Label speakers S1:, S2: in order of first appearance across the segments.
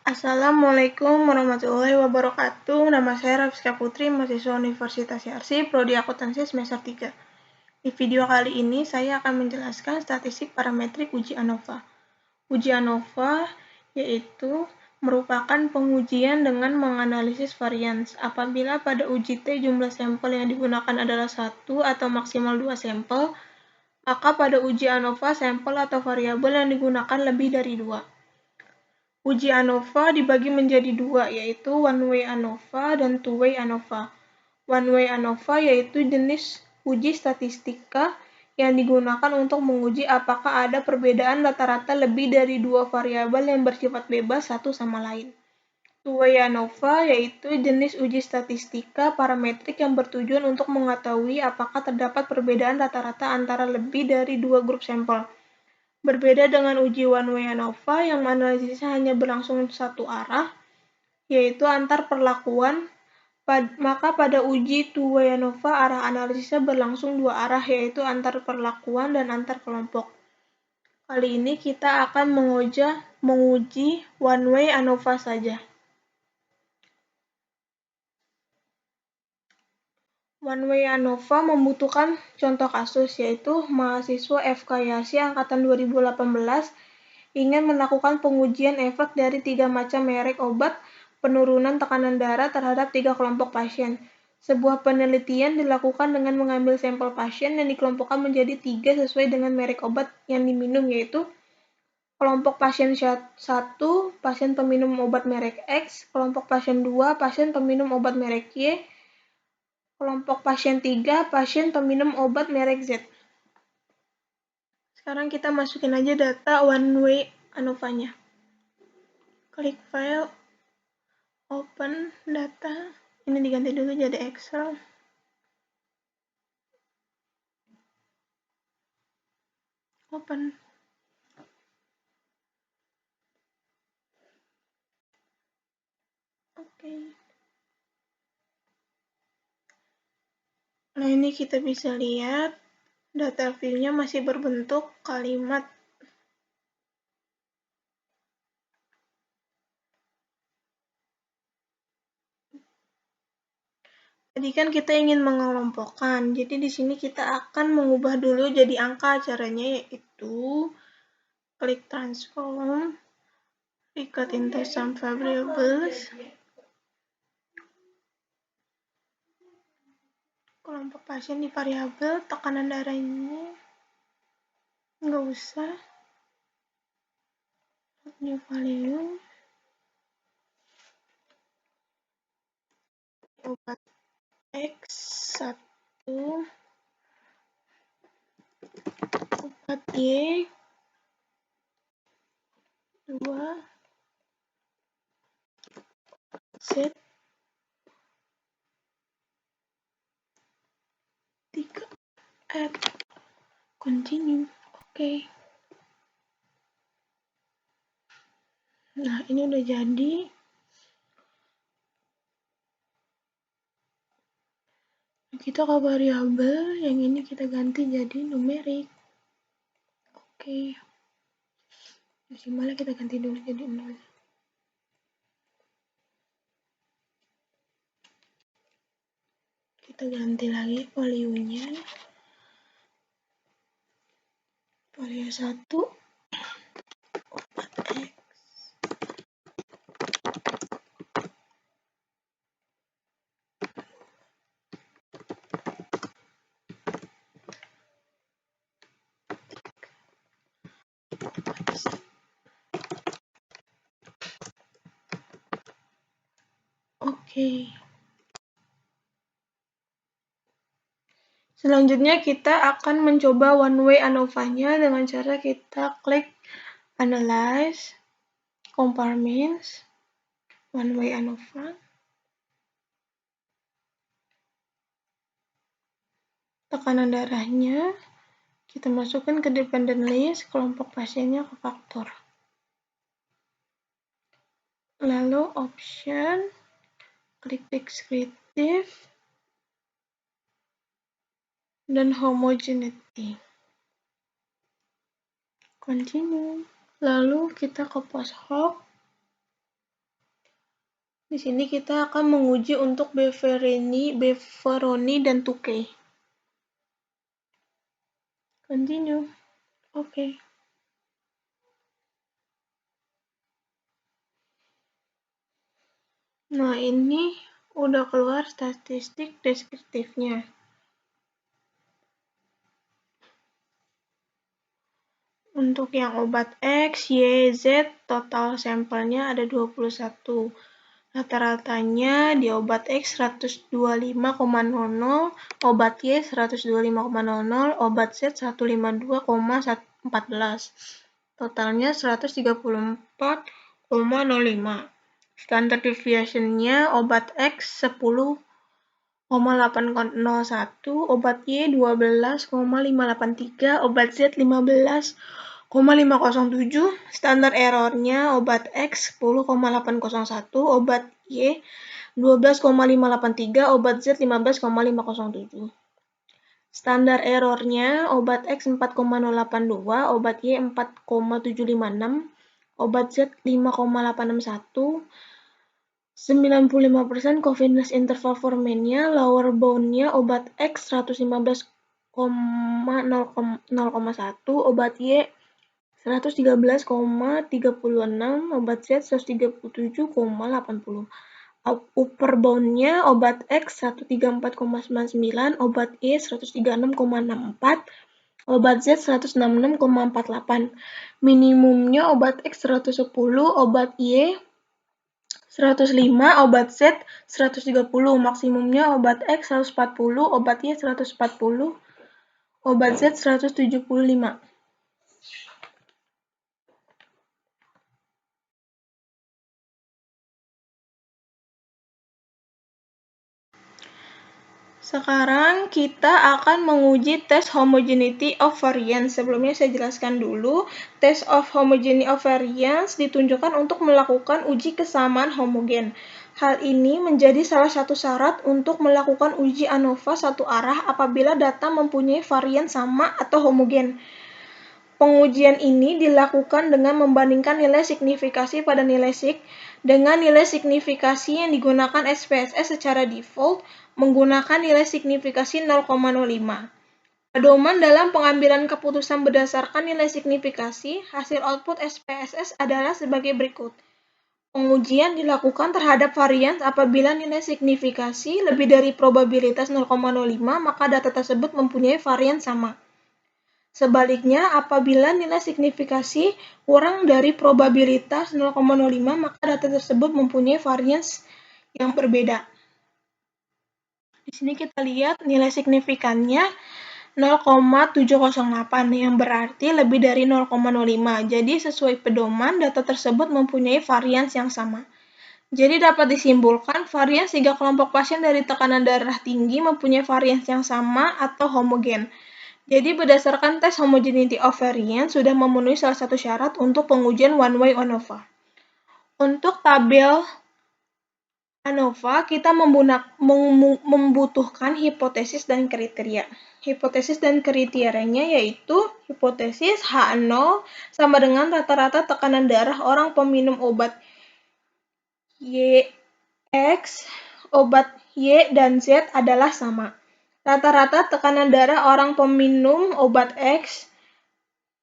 S1: Assalamualaikum warahmatullahi wabarakatuh. Nama saya Ravska Putri, mahasiswa Universitas Yarsi, Prodi Akuntansi semester 3. Di video kali ini, saya akan menjelaskan statistik parametrik uji ANOVA. Uji ANOVA yaitu merupakan pengujian dengan menganalisis varians. Apabila pada uji T jumlah sampel yang digunakan adalah 1 atau maksimal 2 sampel, maka pada uji ANOVA sampel atau variabel yang digunakan lebih dari 2. Uji ANOVA dibagi menjadi dua, yaitu one-way ANOVA dan two-way ANOVA. One-way ANOVA yaitu jenis uji statistika yang digunakan untuk menguji apakah ada perbedaan rata-rata lebih dari dua variabel yang bersifat bebas satu sama lain. Two-way ANOVA yaitu jenis uji statistika parametrik yang bertujuan untuk mengetahui apakah terdapat perbedaan rata-rata antara lebih dari dua grup sampel. Berbeda dengan uji one-way ANOVA yang analisisnya hanya berlangsung satu arah, yaitu antar perlakuan, maka pada uji two-way ANOVA arah analisisnya berlangsung dua arah, yaitu antar perlakuan dan antar kelompok. Kali ini kita akan menguji one-way ANOVA saja. One-way ANOVA membutuhkan contoh kasus, yaitu mahasiswa FK Yarsi angkatan 2018 ingin melakukan pengujian efek dari 3 macam merek obat penurunan tekanan darah terhadap 3 kelompok pasien. Sebuah penelitian dilakukan dengan mengambil sampel pasien yang dikelompokkan menjadi 3 sesuai dengan merek obat yang diminum, yaitu kelompok pasien 1, pasien peminum obat merek X, kelompok pasien 2, pasien peminum obat merek Y, kelompok pasien 3, pasien peminum obat merek Z. Sekarang kita masukin aja data one-way ANOVA-nya. Klik file, open data, ini diganti dulu jadi Excel. Open. Oke. Nah, ini kita bisa lihat data view-nya masih berbentuk kalimat. Tadi kan kita ingin mengelompokkan, jadi di sini kita akan mengubah dulu jadi angka. Caranya yaitu klik transform, record into some variables, kelompok pasien di variabel, tekanan darahnya nggak usah, new value, obat X1, obat Y2, Z3, add, continue. Oke. Nah, ini udah jadi. Kita ke variabel, yang ini kita ganti jadi numerik. Oke. Desimalnya kita ganti dulu jadi 0. Kita ganti lagi value-nya. Value 1, obat X. Oke. Selanjutnya kita akan mencoba one-way ANOVA-nya dengan cara kita klik Analyze, Compartments, one-way ANOVA. Tekanan darahnya kita masukkan ke dependent list, kelompok pasiennya ke faktor. Lalu option, klik descriptive, dan homogeneity. Continue. Lalu kita ke post hoc, Di sini kita akan menguji untuk Beveroni dan Tukey. Continue. Oke. Nah, ini udah keluar statistik deskriptifnya. Untuk yang obat X, Y, Z, total sampelnya ada 21. Rata-ratanya di obat X 125,00, obat Y 125,00, obat Z 152,14. Totalnya 134,05. Standard deviation-nya obat X 10,801, obat Y 12,583, obat Z 15,507, standar error-nya obat X 10,801, obat Y 12,583, obat Z 15,507. Standar error-nya obat X 4,082, obat Y 4,756, obat Z 5,861, 95% confidence interval for mean-nya, lower bound-nya obat X 115,0,1, obat Y 113,36, obat Z 137,80. Upper bound-nya obat X 134,99, obat Y 136,64, obat Z 166,48. Minimumnya obat X 110, obat Y 105, obat Z 130. Maksimumnya obat X 140, obat Y 140, obat Z 175. Sekarang kita akan menguji tes homogeneity of variance. Sebelumnya saya jelaskan dulu, tes of homogeneity of variance ditunjukkan untuk melakukan uji kesamaan homogen. Hal ini menjadi salah satu syarat untuk melakukan uji ANOVA satu arah apabila data mempunyai varian sama atau homogen. Pengujian ini dilakukan dengan membandingkan nilai signifikasi pada nilai sig dengan nilai signifikasi yang digunakan SPSS secara default menggunakan nilai signifikasi 0,05. Pedoman dalam pengambilan keputusan berdasarkan nilai signifikasi, hasil output SPSS adalah sebagai berikut. Pengujian dilakukan terhadap varians apabila nilai signifikasi lebih dari probabilitas 0,05, maka data tersebut mempunyai varian sama. Sebaliknya, apabila nilai signifikasi kurang dari probabilitas 0,05, maka data tersebut mempunyai varians yang berbeda. Di sini kita lihat nilai signifikannya 0,708 yang berarti lebih dari 0,05. Jadi sesuai pedoman, data tersebut mempunyai varians yang sama. Jadi dapat disimpulkan varians 3 kelompok pasien dari tekanan darah tinggi mempunyai varians yang sama atau homogen. Jadi berdasarkan tes homogeneity of variance sudah memenuhi salah satu syarat untuk pengujian one-way ANOVA. Untuk tabel ANOVA, kita membutuhkan hipotesis dan kriteria. Hipotesis dan kriterianya yaitu hipotesis H0 sama dengan rata-rata tekanan darah orang peminum obat YX, obat Y dan Z adalah sama. Rata-rata tekanan darah orang peminum obat X,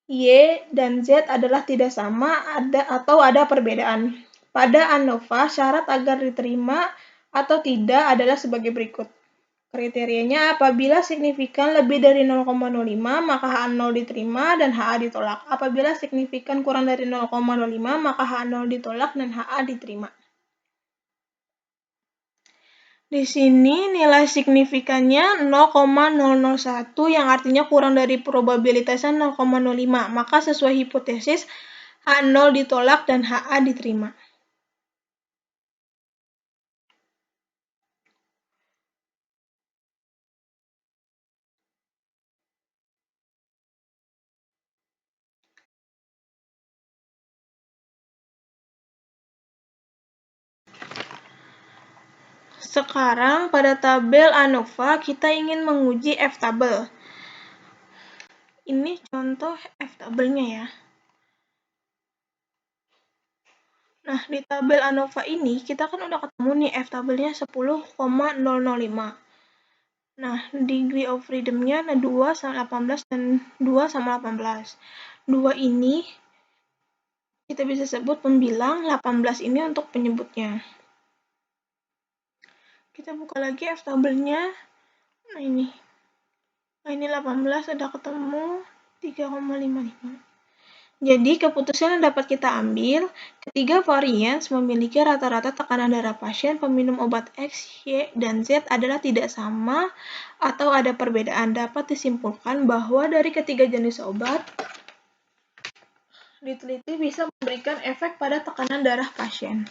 S1: Y, dan Z adalah tidak sama atau ada perbedaan. Pada ANOVA, syarat agar diterima atau tidak adalah sebagai berikut. Kriterianya apabila signifikan lebih dari 0,05, maka H0 diterima dan HA ditolak. Apabila signifikan kurang dari 0,05, maka H0 ditolak dan HA diterima. Di sini nilai signifikannya 0,001 yang artinya kurang dari probabilitasnya 0,05. Maka sesuai hipotesis H0 ditolak dan HA diterima. Sekarang pada tabel ANOVA kita ingin menguji F-tabel. Ini contoh F-tabelnya ya. Nah, di tabel ANOVA ini, kita kan udah ketemu nih F-tabelnya 10,005. Nah, degree of freedom-nya 2 sama 18 dan 2 sama 18. 2 ini kita bisa sebut pembilang, 18 ini untuk penyebutnya. Kita buka lagi F-tabelnya. Nah, ini 18 udah ketemu 3,55. Jadi, keputusan yang dapat kita ambil, ketiga varians memiliki rata-rata tekanan darah pasien peminum obat X, Y, dan Z adalah tidak sama atau ada perbedaan. Dapat disimpulkan bahwa dari ketiga jenis obat, diteliti bisa memberikan efek pada tekanan darah pasien.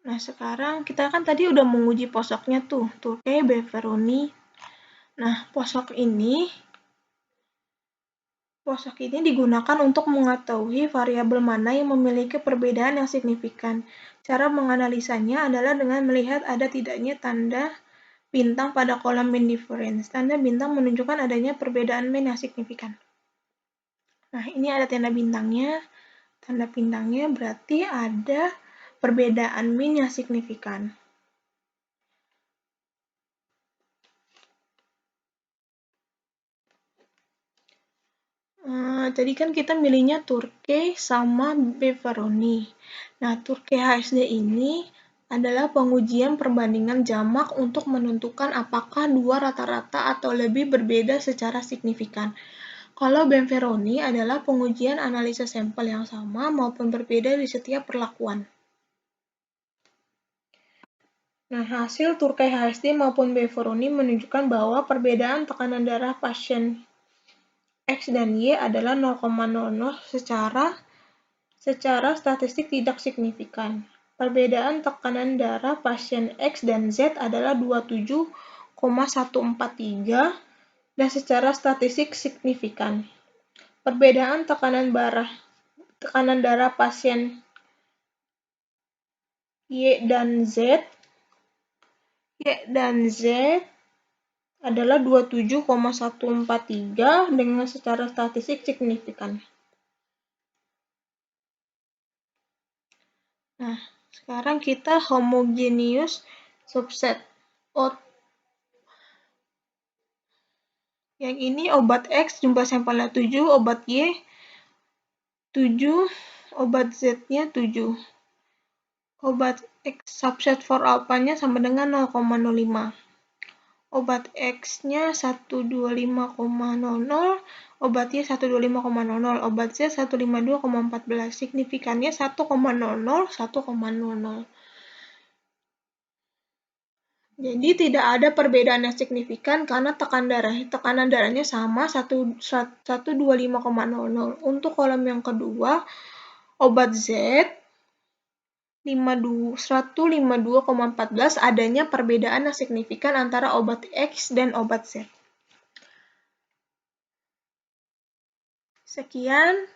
S1: Nah, sekarang kita kan tadi udah menguji posoknya tuh, Turkey, Beveroni. Nah, posok ini digunakan untuk mengetahui variabel mana yang memiliki perbedaan yang signifikan. Cara menganalisanya adalah dengan melihat ada tidaknya tanda bintang pada kolom mean difference. Tanda bintang menunjukkan adanya perbedaan mean yang signifikan. Nah, ini ada tanda bintangnya. Tanda bintangnya berarti ada perbedaan mean yang signifikan. Tadi kan kita milihnya Turkey sama Beveroni. Nah, Turkey HSD ini adalah pengujian perbandingan jamak untuk menentukan apakah dua rata-rata atau lebih berbeda secara signifikan. Kalau Beveroni adalah pengujian analisa sampel yang sama maupun berbeda di setiap perlakuan. Nah, hasil Turkey HSD maupun Beveroni menunjukkan bahwa perbedaan tekanan darah pasien X dan Y adalah 0,00 secara statistik tidak signifikan. Perbedaan tekanan darah pasien X dan Z adalah 27,143 dan secara statistik signifikan. Perbedaan tekanan darah pasien Y dan Z adalah 27,143 dengan secara statistik signifikan. Nah, sekarang kita homogeneous subset. Yang ini obat X jumlah sampelnya 7, obat Y 7, obat Z-nya 7. Obat X subset for alpha-nya sama dengan 0,05. Obat X-nya 125,00, obat Y 125,00, obat Z 152,14. Signifikannya 1,00, 1,00. Jadi tidak ada perbedaan yang signifikan karena tekanan darahnya sama 125,00. Untuk kolom yang kedua, obat Z 152,14 adanya perbedaan yang signifikan antara obat X dan obat Z. Sekian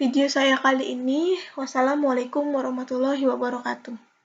S1: video saya kali ini. Wassalamualaikum warahmatullahi wabarakatuh.